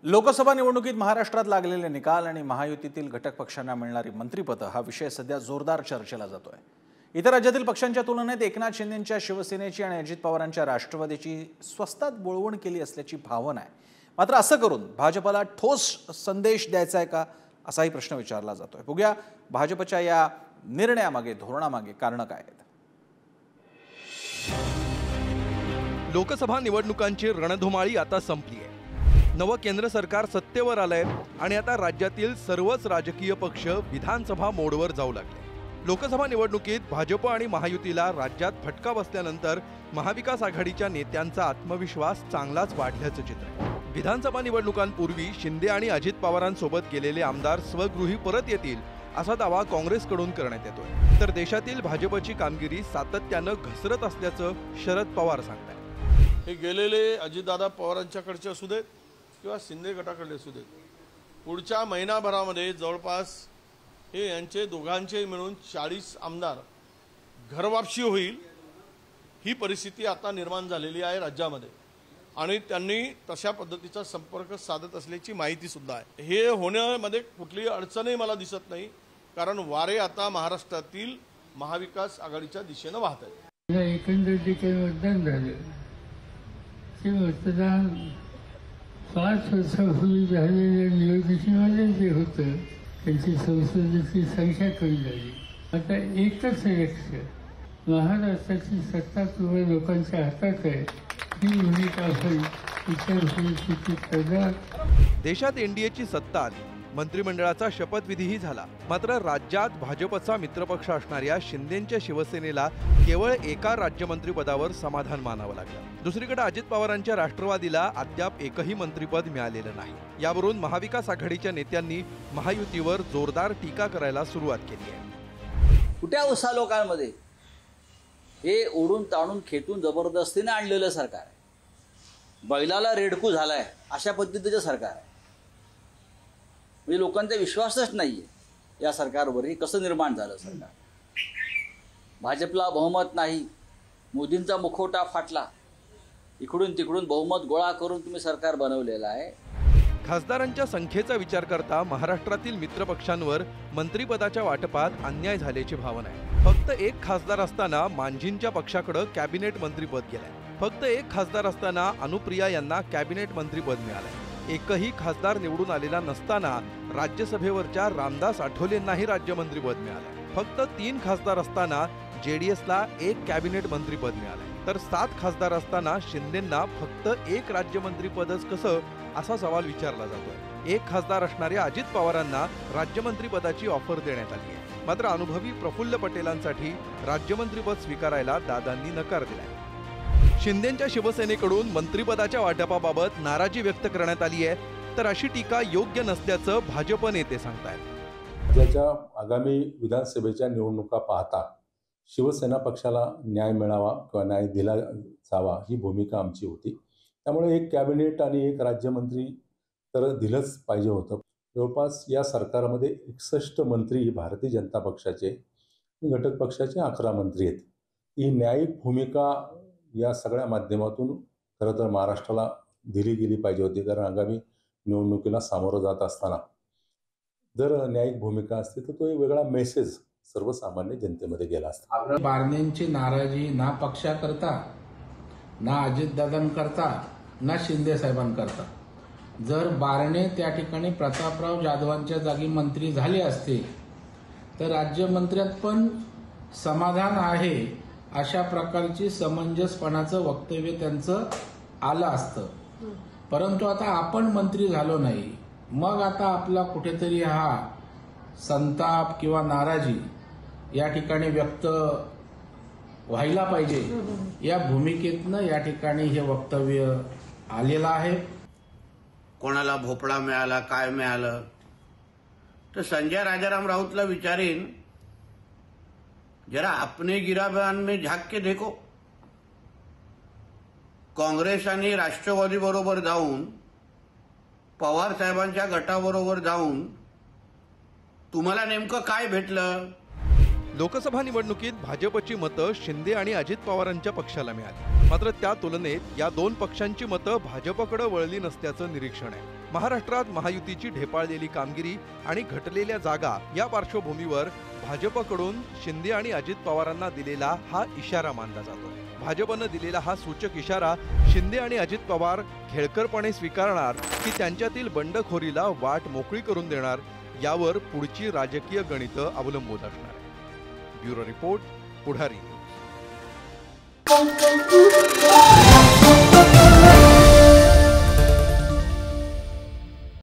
लोकसभा निवडणुकीत महाराष्ट्रात लागलेले निकाल आणि महायुतीतील घटक पक्षांना मिळणारी मंत्रिपदं हा विषय सध्या जोरदार चर्चेला जातोय। इतर राज्यातील पक्षांच्या तुलनेत एकनाथ शिंदेंच्या शिवसेनेची आणि अजित पवारांच्या राष्ट्रवादीची स्वस्तात बोळवण केली असल्याची भावना आहे। मात्र असं करून भाजपला ठोस संदेश द्यायचा आहे का असाही प्रश्न विचारला जातोय। बघूया भाजपच्या या निर्णयामागे धोरणामागे कारण काय आहेत। लोकसभा निवडणुकांची रणधुमाळी आता संपली आहे। नव केंद्र सरकार सत्तेवर आलंय आणि आता राज्यातील सर्वच राजकीय पक्ष विधानसभा मोडवर जाऊ लागले। लोकसभा निवडणुकीत भाजप आणि महायुतीला राज्यात फटका बसल्यानंतर महाविकास आघाडीच्या नेत्यांचा आत्मविश्वास चांगलाच वाढल्याचं चित्र आहे। विधानसभा निवडणुकांपूर्वी शिंदे आणि अजित पवारांसोबत गेलेले आमदार स्वगृही परत येतील असा दावा काँग्रेसकडून करण्यात येतोय। तर देशातील भाजपची कामगिरी सातत्यानं घसरत असल्याचं शरद पवार सांगतायत। हे गेलेले अजितदादा पवारांच्याकडचे असू देत किंवा शिंदे गटाकडे असू देत, पुढच्या महिनाभरामध्ये जवळपास हे यांचे दोघांचे मिळून 40 आमदार घरवापसी होईल ही परिस्थिती आता निर्माण झालेली आहे राज्यामध्ये आणि त्यांनी तशा पद्धतीचा संपर्क साधत असल्याची माहिती सुद्धा आहे। हे होण्यामध्ये कुठलीही अडचणही मला दिसत नाही, कारण वारे आता महाराष्ट्रातील महाविकास आघाडीच्या दिशेने वाहत आहेत। एकंदरीत जे काही मतदान झालं ते मतदान 5 वर्षापूर्वी झालेल्या निवडणुकीमध्ये जे होतं त्यांची संसदेची संख्या कमी झाली। आता एकच लक्ष, महाराष्ट्राची सत्ता केवळ लोकांच्या हातात आहे ही भूमिका होईल इतर परिस्थिती करणार। देशात एनडीएची सत्ता आली, मंत्रिमंडळाचा शपथविधीही झाला। मात्र राज्यात भाजपचा मित्रपक्ष असणाऱ्या शिंदेंच्या शिवसेनेला केवळ एका राज्यमंत्रीपदावर समाधान मानावं लागलं। दुसरीकडे अजित पवारांच्या राष्ट्रवादीला अद्याप एकही मंत्रिपद मिळालेलं नाही। यावरून महाविकास आघाडीच्या नेत्यांनी महायुतीवर जोरदार टीका करायला सुरुवात केली आहे। कुठ्या उसा लोकांमध्ये हे ओढून ताणून खेटून जबरदस्तीने आणलेलं सरकार आहे। बैलाला रेडकू झालाय अशा पद्धतीचं सरकार आहे। म्हणजे लोकांचा विश्वासच नाहीये या सरकारवर। हे कसं निर्माण झालं सरकार? भाजपला बहुमत नाही, मोदींचा मुखवटा फाटला, इकडून तिकडून बहुमत गोळा करून तुम्ही सरकार बनवलेलं आहे। खासदारांच्या संख्येचा विचार करता महाराष्ट्रातील मित्रपक्षांवर मंत्रिपदाच्या वाटपात अन्याय झाल्याची भावना आहे। फक्त एक खासदार असताना मांझींच्या पक्षाकडे कॅबिनेट मंत्रिपद गेलंय। फक्त एक खासदार असताना अनुप्रिया यांना कॅबिनेट मंत्रिपद मिळालंय। एकही खासदार निवडून आलेला नसताना राज्यसभेवरच्या रामदास आठवलेंनाही राज्यमंत्रीपद मिळालंय। फक्त 3 खासदार असताना जेडीएसला एक कॅबिनेट मंत्रिपद मिळालंय। तर 7 खासदार असताना शिंदेंना फक्त एक राज्यमंत्रीपदच कसं असा सवाल विचारला जातोय। एक खासदार असणाऱ्या अजित पवारांना राज्यमंत्रीपदाची ऑफर देण्यात आली आहे। मात्र अनुभवी प्रफुल्ल पटेलांसाठी राज्यमंत्रीपद स्वीकारायला दादांनी नकार दिलाय। शिंदेंच्या शिवसेनेकडून मंत्रिपदाच्या वाटपाबाबत नाराजी व्यक्त करण्यात आली आहे। तर अशी टीका योग्य नसल्याचं भाजप नेते सांगतायत। राज्याच्या आगामी विधानसभेच्या निवडणुका पाहता शिवसेना पक्षाला न्याय मिळावा किंवा न्याय दिला जावा ही भूमिका आमची होती। त्यामुळे एक कॅबिनेट आणि एक राज्यमंत्री तर दिलंच पाहिजे होतं। जवळपास या सरकारमध्ये 61 मंत्री भारतीय जनता पक्षाचे, घटक पक्षाचे 11 मंत्री आहेत। ही न्यायिक भूमिका या सगळ्या माध्यमातून खरं तर महाराष्ट्राला दिली गेली पाहिजे होती, कारण आगामी निवडणुकीला सामोरं जात असताना जर न्यायिक भूमिका असती तर तो एक वेगळा मेसेज सर्वसामान्य जनतेमध्ये गेला असता। बारण्यांची नाराजी ना पक्षाकरता, ना अजितदादांकरता, ना शिंदे साहेबांकरता। जर बारणे त्या ठिकाणी प्रतापराव जाधवांच्या जागी मंत्री झाले असते तर राज्यमंत्र्यात पण समाधान आहे अशा प्रकारची समंजसपणाचं वक्तव्य त्यांचं आलं असतं। परंतु आता आपण मंत्री झालो नाही, मग आता आपला कुठेतरी हा संताप किंवा नाराजी या ठिकाणी व्यक्त व्हायला पाहिजे या भूमिकेतनं या ठिकाणी हे वक्तव्य आलेलं आहे। कोणाला भोपळा मिळाला, काय मिळालं, तर संजय राजाराम राऊतला विचारेन, जरा अपने गिराबान में झाक के देखो। काँग्रेस आणि राष्ट्रवादी बरोबर जाऊन, पवार साहेबांच्या गटाबरोबर जाऊन तुम्हाला नेमकं काय भेटलं? लोकसभा निवडणुकीत भाजपची मतं शिंदे आणि अजित पवारांच्या पक्षाला मिळाली। मात्र त्या तुलनेत या दोन पक्षांची मतं भाजपकडे वळली नसल्याचं निरीक्षण आहे। महाराष्ट्रात महायुतीची ढेपाळलेली कामगिरी आणि घटलेल्या जागा या पार्श्वभूमीवर भाजपकडून शिंदे आणि अजित पवारांना दिलेला हा इशारा मानला जातो। भाजपनं दिलेला हा सूचक इशारा शिंदे आणि अजित पवार खेळकरपणे स्वीकारणार की त्यांच्यातील बंडखोरीला वाट मोकळी करून देणार यावर पुढची राजकीय गणितं अवलंबून असणार आहे। ब्युरो रिपोर्ट, पुढारी न्यूज।